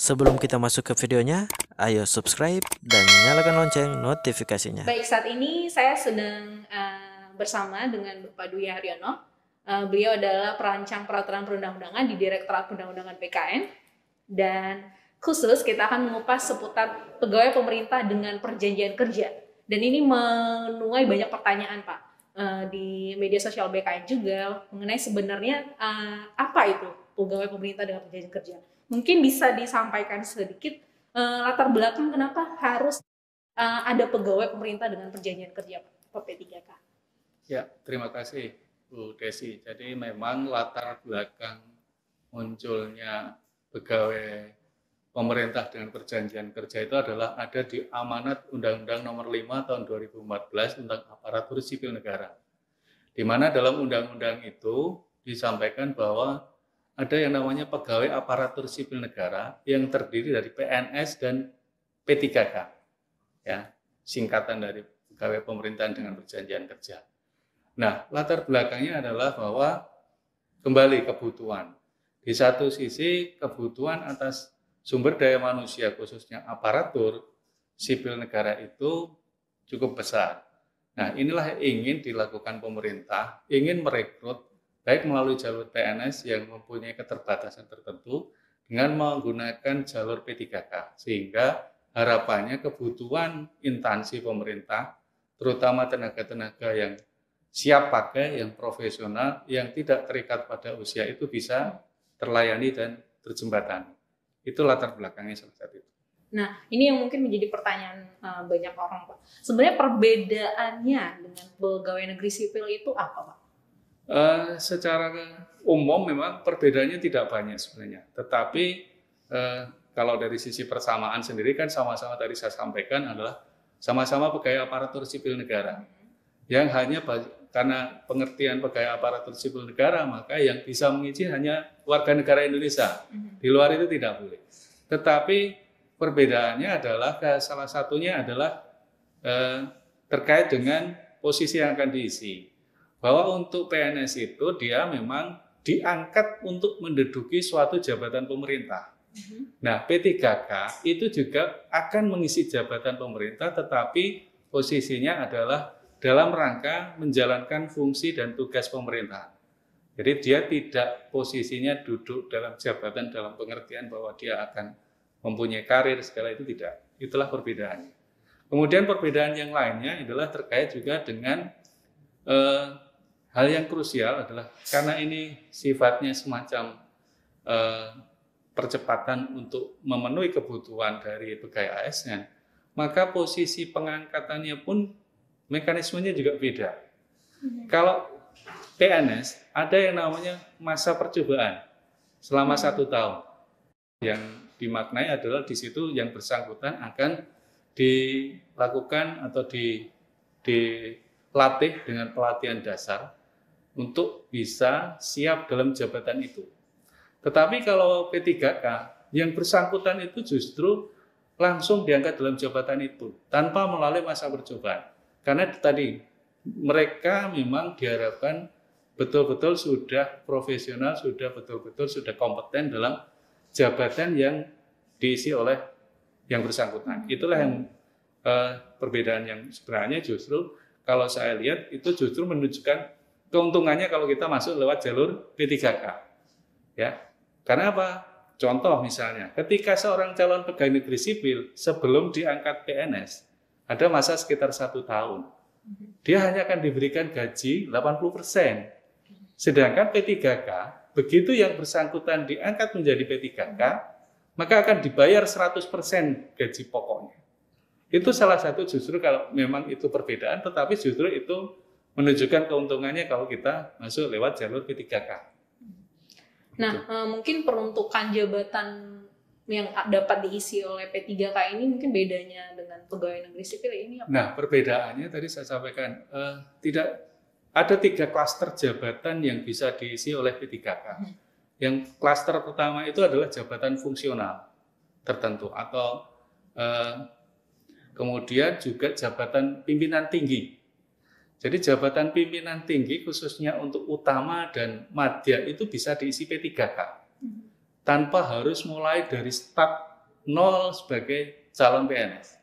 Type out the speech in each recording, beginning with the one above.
Sebelum kita masuk ke videonya, ayo subscribe dan nyalakan lonceng notifikasinya. Baik, saat ini saya sedang bersama dengan Bapak Dwi Haryono. Beliau adalah perancang peraturan perundang-undangan di Direktorat Perundang-undangan PKN. Dan khusus kita akan mengupas seputar pegawai pemerintah dengan perjanjian kerja. Dan ini menuai banyak pertanyaan, Pak, di media sosial BKN juga mengenai sebenarnya apa itu pegawai pemerintah dengan perjanjian kerja. Mungkin bisa disampaikan sedikit latar belakang kenapa harus ada pegawai pemerintah dengan perjanjian kerja Pak P3K. Ya, terima kasih Bu Desi. Jadi memang latar belakang munculnya pegawai pemerintah dengan perjanjian kerja itu adalah ada di amanat Undang-Undang Nomor 5 Tahun 2014 tentang aparatur sipil negara. Di mana dalam undang-undang itu disampaikan bahwa ada yang namanya pegawai aparatur sipil negara yang terdiri dari PNS dan P3K. Ya, singkatan dari pegawai pemerintahan dengan perjanjian kerja. Nah, latar belakangnya adalah bahwa kembali kebutuhan. Di satu sisi kebutuhan atas sumber daya manusia khususnya aparatur sipil negara itu cukup besar. Nah, inilah yang ingin dilakukan pemerintah, ingin merekrut baik melalui jalur PNS yang mempunyai keterbatasan tertentu dengan menggunakan jalur P3K, sehingga harapannya kebutuhan instansi pemerintah, terutama tenaga-tenaga yang siap pakai, yang profesional, yang tidak terikat pada usia itu bisa terlayani dan terjembatani. Itu latar belakangnya salah satu itu. Nah, ini yang mungkin menjadi pertanyaan banyak orang, Pak. Sebenarnya perbedaannya dengan pegawai negeri sipil itu apa, Pak? Secara umum memang perbedaannya tidak banyak sebenarnya. Tetapi kalau dari sisi persamaan sendiri kan sama-sama tadi saya sampaikan adalah sama-sama pegawai aparatur sipil negara. Yang hanya karena pengertian pegawai aparatur sipil negara, maka yang bisa mengizin hanya warga negara Indonesia. Di luar itu tidak boleh. Tetapi perbedaannya adalah salah satunya adalah terkait dengan posisi yang akan diisi. Bahwa untuk PNS itu dia memang diangkat untuk menduduki suatu jabatan pemerintah. Nah, P3K itu juga akan mengisi jabatan pemerintah, tetapi posisinya adalah dalam rangka menjalankan fungsi dan tugas pemerintah. Jadi dia tidak posisinya duduk dalam jabatan dalam pengertian bahwa dia akan mempunyai karir segala itu tidak. Itulah perbedaannya. Kemudian perbedaan yang lainnya adalah terkait juga dengan hal yang krusial adalah karena ini sifatnya semacam percepatan untuk memenuhi kebutuhan dari pegawai ASN, maka posisi pengangkatannya pun mekanismenya juga beda. Kalau PNS ada yang namanya masa percobaan selama 1 tahun. Yang dimaknai adalah di situ yang bersangkutan akan dilakukan atau dilatih dengan pelatihan dasar untuk bisa siap dalam jabatan itu. Tetapi kalau P3K, yang bersangkutan itu justru langsung diangkat dalam jabatan itu, tanpa melalui masa percobaan. Karena tadi, mereka memang diharapkan betul-betul sudah profesional, sudah betul-betul sudah kompeten dalam jabatan yang diisi oleh yang bersangkutan. Itulah yang perbedaan yang sebenarnya justru kalau saya lihat itu justru menunjukkan keuntungannya kalau kita masuk lewat jalur P3K. Ya. Karena apa? Contoh misalnya, ketika seorang calon pegawai negeri sipil sebelum diangkat PNS, ada masa sekitar 1 tahun. Dia hanya akan diberikan gaji 80%. Sedangkan P3K, begitu yang bersangkutan diangkat menjadi P3K, maka akan dibayar 100% gaji pokoknya. Itu salah satu justru kalau memang itu perbedaan, tetapi justru itu menunjukkan keuntungannya kalau kita masuk lewat jalur P3K. Nah, mungkin peruntukan jabatan yang dapat diisi oleh P3K ini mungkin bedanya dengan pegawai negeri sipil ini apa? Nah, perbedaannya tadi saya sampaikan, tidak ada 3 klaster jabatan yang bisa diisi oleh P3K. Yang klaster pertama itu adalah jabatan fungsional tertentu atau kemudian juga jabatan pimpinan tinggi. Jadi jabatan pimpinan tinggi khususnya untuk utama dan madya itu bisa diisi P3K. Tanpa harus mulai dari start nol sebagai calon PNS.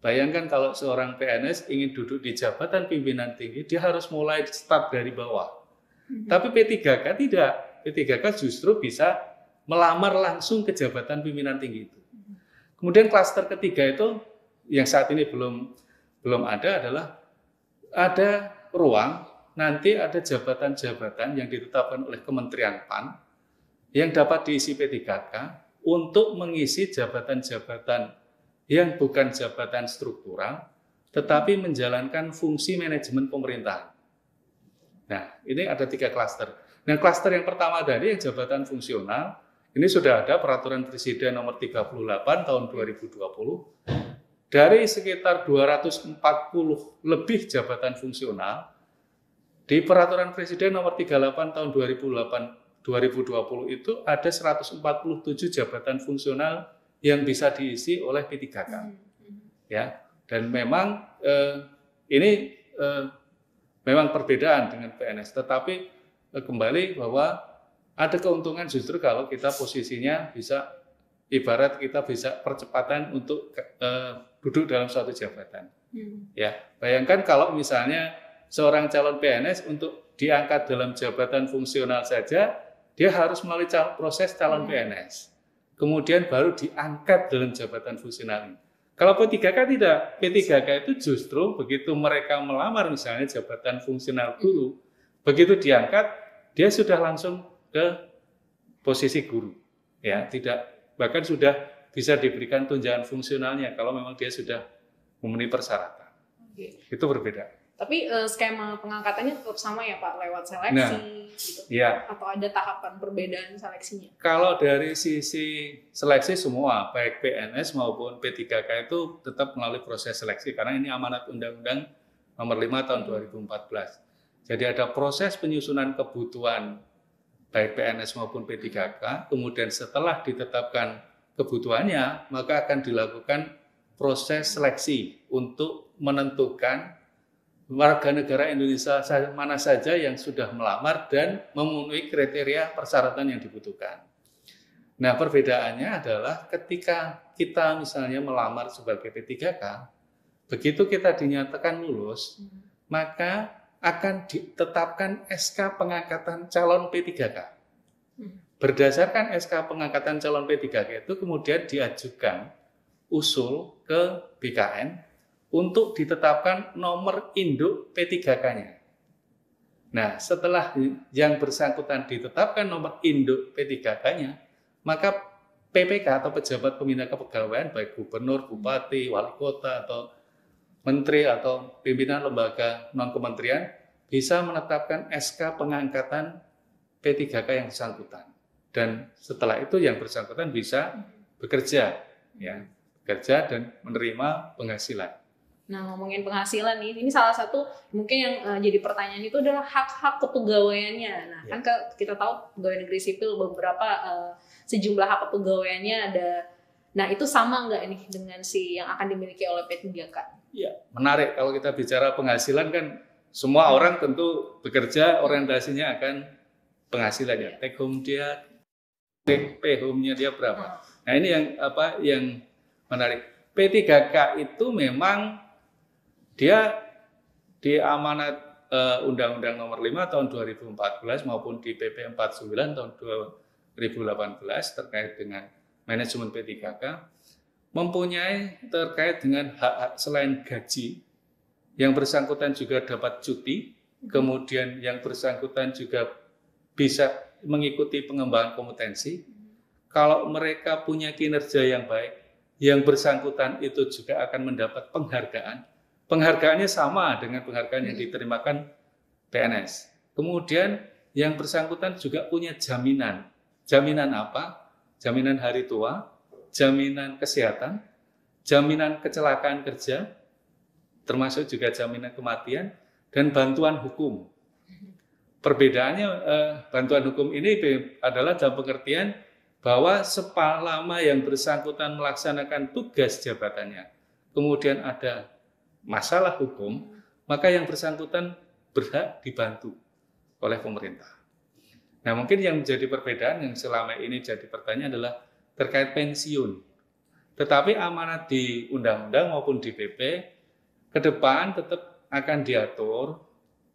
Bayangkan kalau seorang PNS ingin duduk di jabatan pimpinan tinggi, dia harus mulai start dari bawah. Tapi P3K tidak. P3K justru bisa melamar langsung ke jabatan pimpinan tinggi itu. Kemudian klaster ketiga itu yang saat ini belum ada adalah ada ruang nanti ada jabatan-jabatan yang ditetapkan oleh Kementerian PAN yang dapat diisi P3K untuk mengisi jabatan-jabatan yang bukan jabatan struktural, tetapi menjalankan fungsi manajemen pemerintahan. Nah, ini ada 3 klaster. Nah, klaster yang pertama tadi yang jabatan fungsional, ini sudah ada Peraturan Presiden Nomor 38 Tahun 2020. Dari sekitar 240 lebih jabatan fungsional, di Peraturan Presiden Nomor 38 Tahun 2020 itu ada 147 jabatan fungsional yang bisa diisi oleh P3K. Ya, dan memang ini memang perbedaan dengan PNS, tetapi kembali bahwa ada keuntungan justru kalau kita posisinya bisa, ibarat kita bisa percepatan untuk duduk dalam suatu jabatan. Ya, bayangkan kalau misalnya seorang calon PNS untuk diangkat dalam jabatan fungsional saja, dia harus melalui proses calon PNS. Kemudian baru diangkat dalam jabatan fungsional ini. Kalau P3K tidak, P3K itu justru begitu mereka melamar misalnya jabatan fungsional guru, begitu diangkat, dia sudah langsung ke posisi guru. Ya, tidak, bahkan sudah bisa diberikan tunjangan fungsionalnya kalau memang dia sudah memenuhi persyaratan. Itu berbeda. Tapi skema pengangkatannya tetap sama ya Pak, lewat seleksi gitu? Ya. Atau ada tahapan perbedaan seleksinya? Kalau dari sisi seleksi semua, baik PNS maupun P3K itu tetap melalui proses seleksi, karena ini amanat Undang-Undang Nomor 5 Tahun 2014. Jadi ada proses penyusunan kebutuhan baik PNS maupun P3K, kemudian setelah ditetapkan kebutuhannya, maka akan dilakukan proses seleksi untuk menentukan warga negara Indonesia mana saja yang sudah melamar dan memenuhi kriteria persyaratan yang dibutuhkan. Nah, perbedaannya adalah ketika kita misalnya melamar sebagai P3K, begitu kita dinyatakan lulus, maka akan ditetapkan SK pengangkatan calon P3K. Berdasarkan SK pengangkatan calon P3K itu kemudian diajukan usul ke BKN untuk ditetapkan nomor induk P3K-nya. Nah, setelah yang bersangkutan ditetapkan nomor induk P3K-nya, maka PPK atau pejabat pembina kepegawaian, baik gubernur, bupati, wali kota, atau menteri, atau pimpinan lembaga non-kementerian, bisa menetapkan SK pengangkatan P3K yang bersangkutan. Dan setelah itu yang bersangkutan bisa bekerja, ya, bekerja dan menerima penghasilan. Nah, ngomongin penghasilan nih, ini salah satu mungkin yang jadi pertanyaan itu adalah hak-hak kepegawaiannya. Nah, kan kita tahu pegawai negeri sipil beberapa sejumlah hak kepegawaiannya ada. Nah, itu sama nggak ini dengan yang akan dimiliki oleh P3K? Ya, menarik kalau kita bicara penghasilan kan semua orang tentu bekerja orientasinya akan penghasilan ya. Take home dia, pay home-nya dia berapa. Nah, ini yang menarik. P3K itu memang dia di amanat Undang-Undang Nomor 5 Tahun 2014 maupun di PP 49 Tahun 2018 terkait dengan manajemen P3K mempunyai terkait dengan hak-hak selain gaji, yang bersangkutan juga dapat cuti, kemudian yang bersangkutan juga bisa mengikuti pengembangan kompetensi. Kalau mereka punya kinerja yang baik, yang bersangkutan itu juga akan mendapat penghargaan. Penghargaannya sama dengan penghargaan yang diterimakan PNS. Kemudian yang bersangkutan juga punya jaminan. Jaminan apa? Jaminan hari tua, jaminan kesehatan, jaminan kecelakaan kerja, termasuk juga jaminan kematian, dan bantuan hukum. Perbedaannya, bantuan hukum ini adalah dalam pengertian bahwa selama yang bersangkutan melaksanakan tugas jabatannya, kemudian ada masalah hukum, maka yang bersangkutan berhak dibantu oleh pemerintah. Nah, mungkin yang menjadi perbedaan yang selama ini jadi pertanyaan adalah terkait pensiun. Tetapi amanat di undang-undang maupun di PP ke depan tetap akan diatur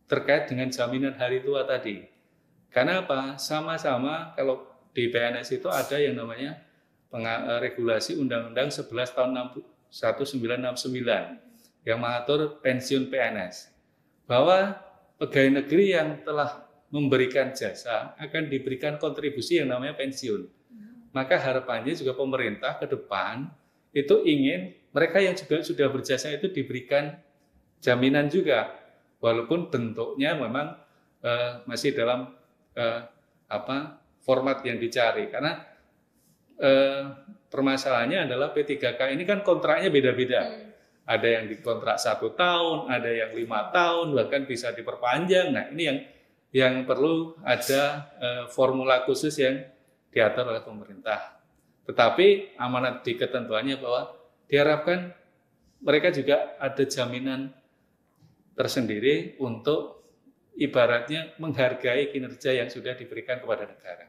terkait dengan jaminan hari tua tadi. Karena apa? Sama-sama kalau di PNS itu ada yang namanya regulasi Undang-Undang 11 tahun 1969 yang mengatur pensiun PNS. Bahwa pegawai negeri yang telah memberikan jasa akan diberikan kontribusi yang namanya pensiun. Maka harapannya juga pemerintah ke depan itu ingin mereka yang juga sudah berjasa itu diberikan jaminan juga, walaupun bentuknya memang masih dalam format yang dicari. Karena permasalahannya adalah P3K ini kan kontraknya beda-beda. Ada yang dikontrak 1 tahun, ada yang 5 tahun, bahkan bisa diperpanjang. Nah ini yang perlu ada formula khusus yang diatur oleh pemerintah. Tetapi amanat di ketentuannya bahwa diharapkan mereka juga ada jaminan tersendiri untuk ibaratnya menghargai kinerja yang sudah diberikan kepada negara.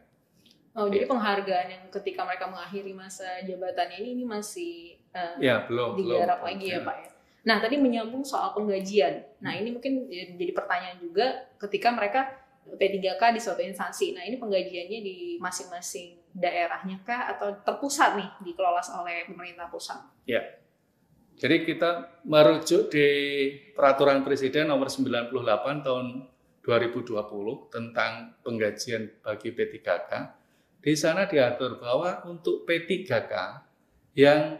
Oh, jadi penghargaan yang ketika mereka mengakhiri masa jabatannya ini masih belum digarap lagi ya Pak ya. Nah tadi menyambung soal penggajian. Nah ini mungkin jadi pertanyaan juga ketika mereka P3K di suatu instansi. Nah ini penggajiannya di masing-masing daerahnya kah atau terpusat nih dikelola oleh pemerintah pusat? Ya. Jadi kita merujuk di Peraturan Presiden Nomor 98 Tahun 2020 tentang penggajian bagi P3K. Di sana diatur bahwa untuk P3K yang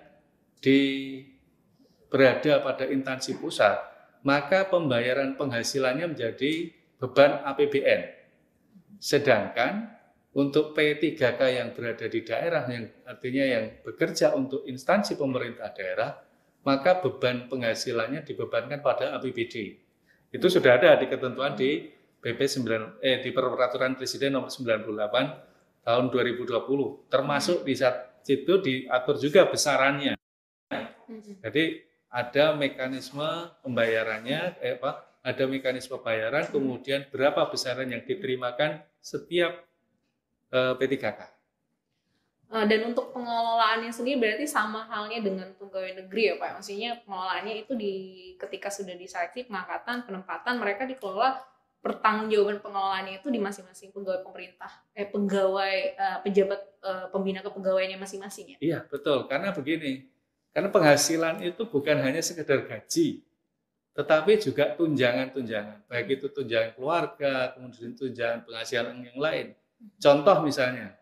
berada pada instansi pusat, maka pembayaran penghasilannya menjadi beban APBN. Sedangkan untuk P3K yang berada di daerah, yang artinya yang bekerja untuk instansi pemerintah daerah, maka beban penghasilannya dibebankan pada APBD. Itu sudah ada di ketentuan di di Peraturan Presiden Nomor 98 Tahun 2020. Termasuk di situ diatur juga besarannya. Jadi ada mekanisme pembayarannya, ada mekanisme bayaran, kemudian berapa besaran yang diterimakan setiap P3K. Dan untuk pengelolaannya sendiri berarti sama halnya dengan pegawai negeri ya Pak? Maksudnya pengelolaannya itu ketika sudah diseleksi, pengangkatan, penempatan, mereka dikelola pertanggungjawaban pengelolaannya itu di masing-masing pegawai pemerintah, pejabat pembina kepegawaiannya masing-masing ya? Iya betul, karena begini, karena penghasilan itu bukan hanya sekedar gaji, tetapi juga tunjangan-tunjangan, baik itu tunjangan keluarga, kemudian tunjangan penghasilan yang lain. Contoh misalnya,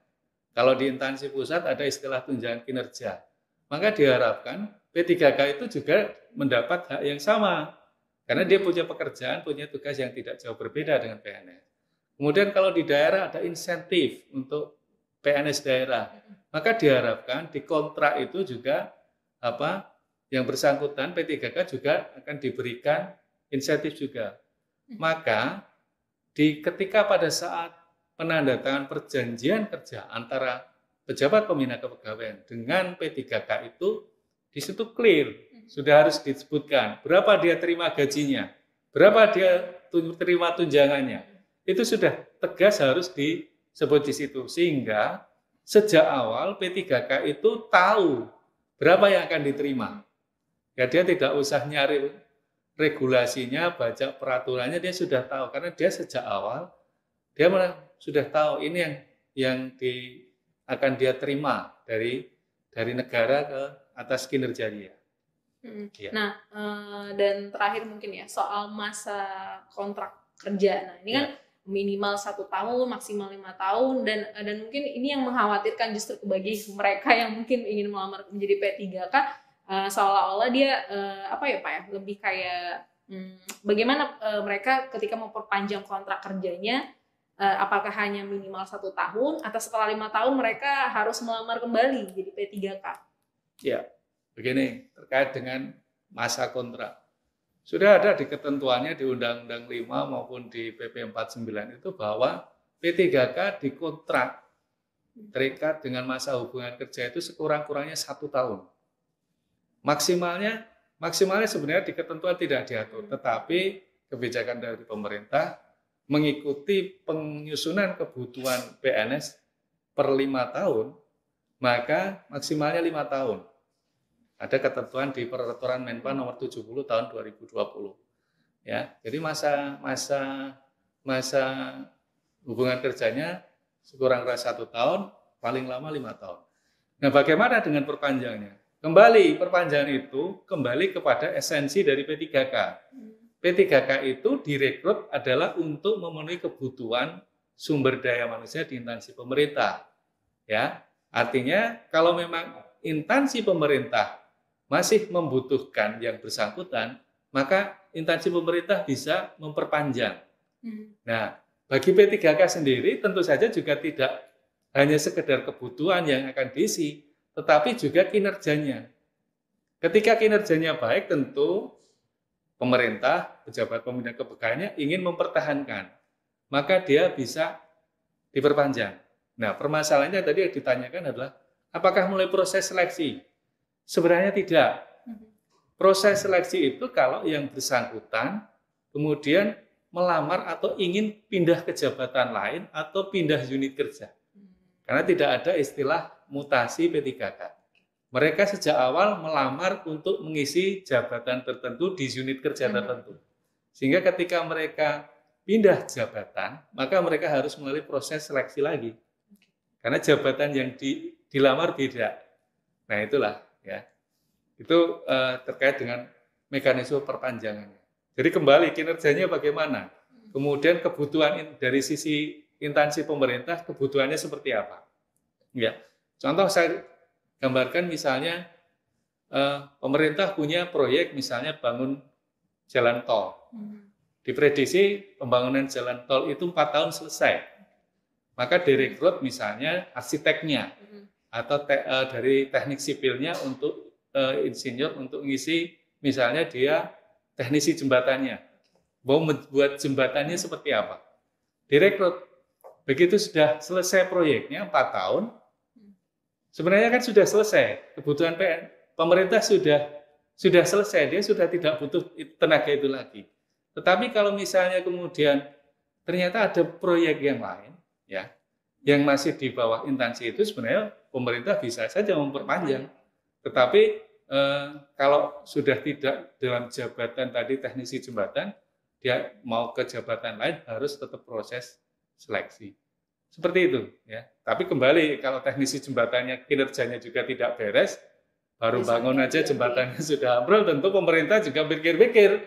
kalau di instansi pusat ada istilah tunjangan kinerja, maka diharapkan P3K itu juga mendapat hak yang sama, karena dia punya pekerjaan, punya tugas yang tidak jauh berbeda dengan PNS. Kemudian kalau di daerah ada insentif untuk PNS daerah, maka diharapkan di kontrak itu juga yang bersangkutan P3K juga akan diberikan insentif juga. Maka ketika pada saat penandatangan perjanjian kerja antara pejabat pembina kepegawaian dengan P3K itu di situ clear, sudah harus disebutkan berapa dia terima gajinya, berapa dia terima tunjangannya. Itu sudah tegas harus disebut di situ, sehingga sejak awal P3K itu tahu berapa yang akan diterima. Ya dia tidak usah nyari regulasinya, baca peraturannya, dia sudah tahu karena dia sejak awal dia sudah tahu ini yang akan dia terima dari negara ke atas kinerja dia. Ya. Nah, dan terakhir mungkin ya soal masa kontrak kerja. Nah, ini kan minimal 1 tahun, maksimal 5 tahun, dan mungkin ini yang mengkhawatirkan justru bagi mereka yang mungkin ingin melamar menjadi P3K, seolah-olah dia Pak ya, lebih kayak bagaimana mereka ketika memperpanjang kontrak kerjanya, apakah hanya minimal 1 tahun atau setelah 5 tahun mereka harus melamar kembali jadi P3K? Ya, begini, terkait dengan masa kontrak. Sudah ada di ketentuannya di Undang-Undang 5 maupun di PP 49 itu bahwa P3K dikontrak terikat dengan masa hubungan kerja itu sekurang-kurangnya 1 tahun. Maksimalnya sebenarnya di ketentuan tidak diatur, tetapi kebijakan dari pemerintah mengikuti penyusunan kebutuhan PNS per 5 tahun, maka maksimalnya 5 tahun. Ada ketentuan di Peraturan Menpan Nomor 70 Tahun 2020. Ya, jadi masa hubungan kerjanya sekurang-kurangnya 1 tahun, paling lama 5 tahun. Nah, bagaimana dengan perpanjangannya? Kembali, perpanjangan itu kembali kepada esensi dari P3K. P3K itu direkrut adalah untuk memenuhi kebutuhan sumber daya manusia di instansi pemerintah. Ya, artinya kalau memang instansi pemerintah masih membutuhkan yang bersangkutan, maka instansi pemerintah bisa memperpanjang. Nah, bagi P3K sendiri tentu saja juga tidak hanya sekedar kebutuhan yang akan diisi, tetapi juga kinerjanya. Ketika kinerjanya baik, tentu pemerintah, pejabat pembina kepegawaiannya ingin mempertahankan, maka dia bisa diperpanjang. Nah, permasalahannya tadi yang ditanyakan adalah, apakah mulai proses seleksi? Sebenarnya tidak. Proses seleksi itu kalau yang bersangkutan kemudian melamar atau ingin pindah ke jabatan lain atau pindah unit kerja. Karena tidak ada istilah mutasi P3K. Mereka sejak awal melamar untuk mengisi jabatan tertentu di unit kerja tertentu. Sehingga ketika mereka pindah jabatan, maka mereka harus melalui proses seleksi lagi. Karena jabatan yang dilamar beda. Nah, itulah ya. Itu terkait dengan mekanisme perpanjangannya. Jadi kembali kinerjanya bagaimana? Kemudian kebutuhan dari sisi instansi pemerintah, kebutuhannya seperti apa? Ya, contoh saya gambarkan misalnya pemerintah punya proyek misalnya bangun jalan tol. Diprediksi pembangunan jalan tol itu 4 tahun selesai. Maka direkrut misalnya arsiteknya atau dari teknik sipilnya untuk insinyur untuk ngisi misalnya dia teknisi jembatannya. Mau membuat jembatannya seperti apa? Direkrut. Begitu sudah selesai proyeknya 4 tahun, sebenarnya kan sudah selesai. Kebutuhan pemerintah sudah selesai, dia sudah tidak butuh tenaga itu lagi. Tetapi kalau misalnya kemudian ternyata ada proyek yang lain, ya, yang masih di bawah instansi itu, sebenarnya pemerintah bisa saja memperpanjang. Tetapi kalau sudah tidak dalam jabatan tadi teknisi jembatan, dia mau ke jabatan lain harus tetap proses seleksi. Seperti itu, ya. Tapi kembali kalau teknisi jembatannya kinerjanya juga tidak beres, baru bangun aja jembatannya sudah ambrol, tentu pemerintah juga pikir-pikir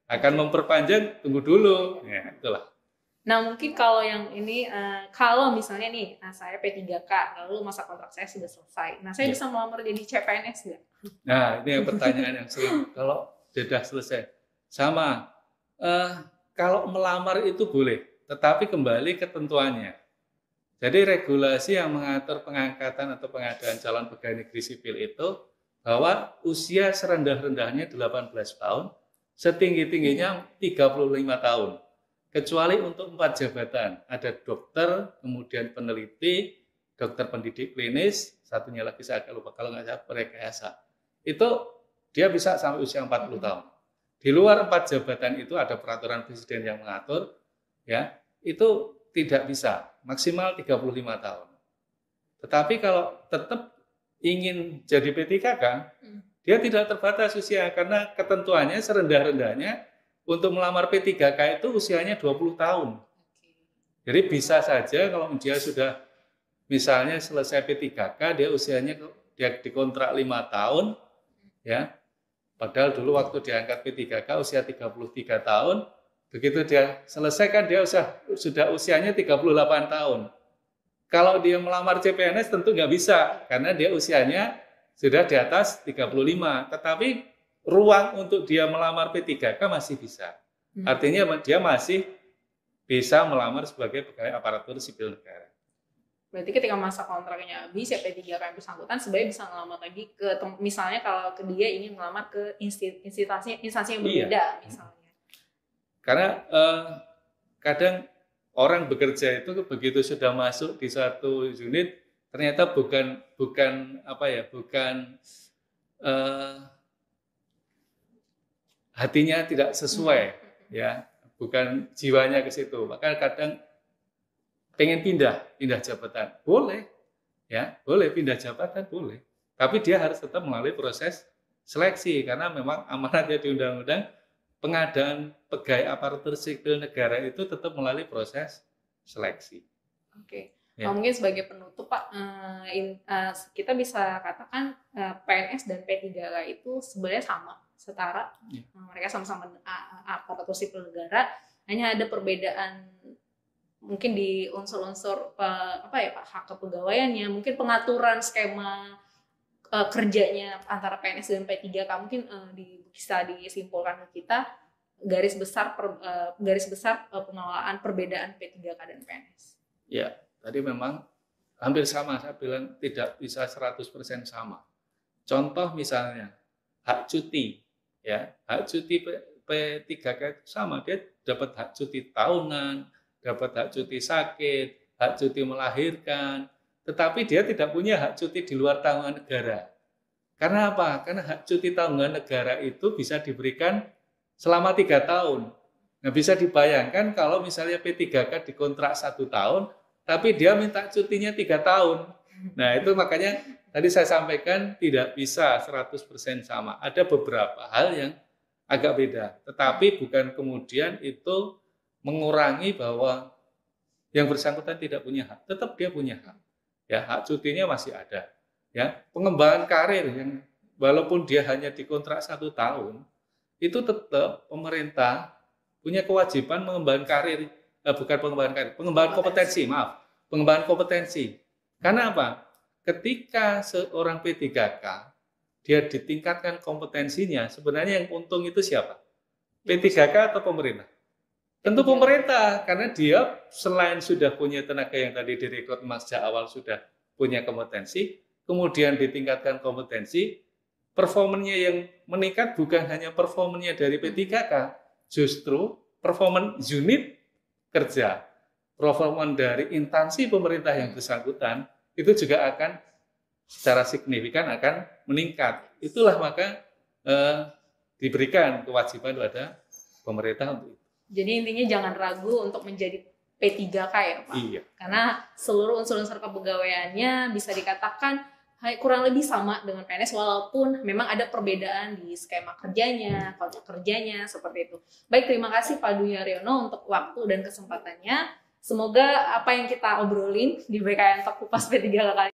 akan memperpanjang, tunggu dulu. Ya, itulah. Nah, mungkin kalau yang ini, kalau misalnya nih, saya P3K, lalu masa kontrak saya sudah selesai. Nah, saya bisa melamar jadi CPNS nggak? Nah, ini yang pertanyaan yang sering. Kalau sudah selesai. Sama, kalau melamar itu boleh, tetapi kembali ketentuannya. Jadi regulasi yang mengatur pengangkatan atau pengadaan calon pegawai negeri sipil itu, bahwa usia serendah-rendahnya 18 tahun, setinggi-tingginya 35 tahun. Kecuali untuk 4 jabatan, ada dokter, kemudian peneliti, dokter pendidik klinis, satunya lagi saya agak lupa, kalau nggak salah rekayasa. Itu dia bisa sampai usia 40 tahun. Di luar 4 jabatan itu ada peraturan presiden yang mengatur, ya, itu tidak bisa, maksimal 35 tahun. Tetapi kalau tetap ingin jadi P3K, dia tidak terbatas usia, karena ketentuannya serendah-rendahnya untuk melamar P3K itu usianya 20 tahun. Jadi bisa saja kalau dia sudah misalnya selesai P3K, dia usianya dia dikontrak 5 tahun, ya. Padahal dulu waktu diangkat P3K usia 33 tahun, begitu dia selesai kan dia sudah usianya 38 tahun. Kalau dia melamar CPNS tentu nggak bisa, karena dia usianya sudah di atas 35. Tetapi ruang untuk dia melamar P3K masih bisa. Artinya dia masih bisa melamar sebagai pegawai aparatur sipil negara. Berarti ketika masa kontraknya habis, ya P3K yang bersangkutan sebenarnya bisa melamar lagi ke, misalnya kalau dia ingin melamar ke instansi yang berbeda, misalnya. Karena kadang orang bekerja itu begitu sudah masuk di satu unit, ternyata bukan hatinya tidak sesuai, ya, bukan jiwanya ke situ. Maka kadang pengen pindah jabatan, boleh, ya, boleh pindah jabatan, boleh. Tapi dia harus tetap melalui proses seleksi, karena memang amanatnya di undang-undang pengadaan pegawai aparatur sipil negara itu tetap melalui proses seleksi. Oke. Ya. Mungkin sebagai penutup Pak, kita bisa katakan PNS dan P3K itu sebenarnya sama, setara. Ya. Mereka sama-sama aparatur sipil negara, hanya ada perbedaan mungkin di unsur-unsur hak kepegawaiannya, mungkin pengaturan skema kerjanya antara PNS dan P3K mungkin bisa disimpulkan ke kita garis besar pengelolaan perbedaan P3K dan PNS. Ya, tadi memang hampir sama, saya bilang tidak bisa 100% sama. Contoh misalnya hak cuti, ya, hak cuti P3K itu sama, dia dapat hak cuti tahunan, dapat hak cuti sakit, hak cuti melahirkan, tetapi dia tidak punya hak cuti di luar tanggungan negara. Karena apa? Karena hak cuti tanggungan negara itu bisa diberikan selama 3 tahun. Nah, bisa dibayangkan kalau misalnya P3K dikontrak 1 tahun, tapi dia minta cutinya 3 tahun. Nah, itu makanya tadi saya sampaikan tidak bisa 100% sama. Ada beberapa hal yang agak beda. Tetapi bukan kemudian itu mengurangi bahwa yang bersangkutan tidak punya hak. Tetap dia punya hak. Ya, hak cutinya masih ada. Ya, pengembangan karir yang walaupun dia hanya dikontrak 1 tahun, itu tetap pemerintah punya kewajiban mengembangkan karir, bukan pengembangan karir, pengembangan kompetensi, pengembangan kompetensi. Karena apa? Ketika seorang P3K dia ditingkatkan kompetensinya, sebenarnya yang untung itu siapa? P3K atau pemerintah? Tentu pemerintah, karena dia selain sudah punya tenaga yang tadi direkrut sejak awal sudah punya kompetensi, kemudian ditingkatkan kompetensi, performanya yang meningkat bukan hanya performanya dari P3K, justru performance unit kerja, performance dari instansi pemerintah yang bersangkutan, itu juga akan secara signifikan akan meningkat. Itulah maka diberikan kewajiban pada pemerintah untuk itu. Jadi intinya jangan ragu untuk menjadi P3K ya Pak. Iya. Karena seluruh unsur-unsur kepegawaiannya bisa dikatakan kurang lebih sama dengan PNS walaupun memang ada perbedaan di skema kerjanya, kontrak kerjanya, seperti itu. Baik, terima kasih Pak Dwi Haryono untuk waktu dan kesempatannya. Semoga apa yang kita obrolin di BKN Talk Kupas P3K kali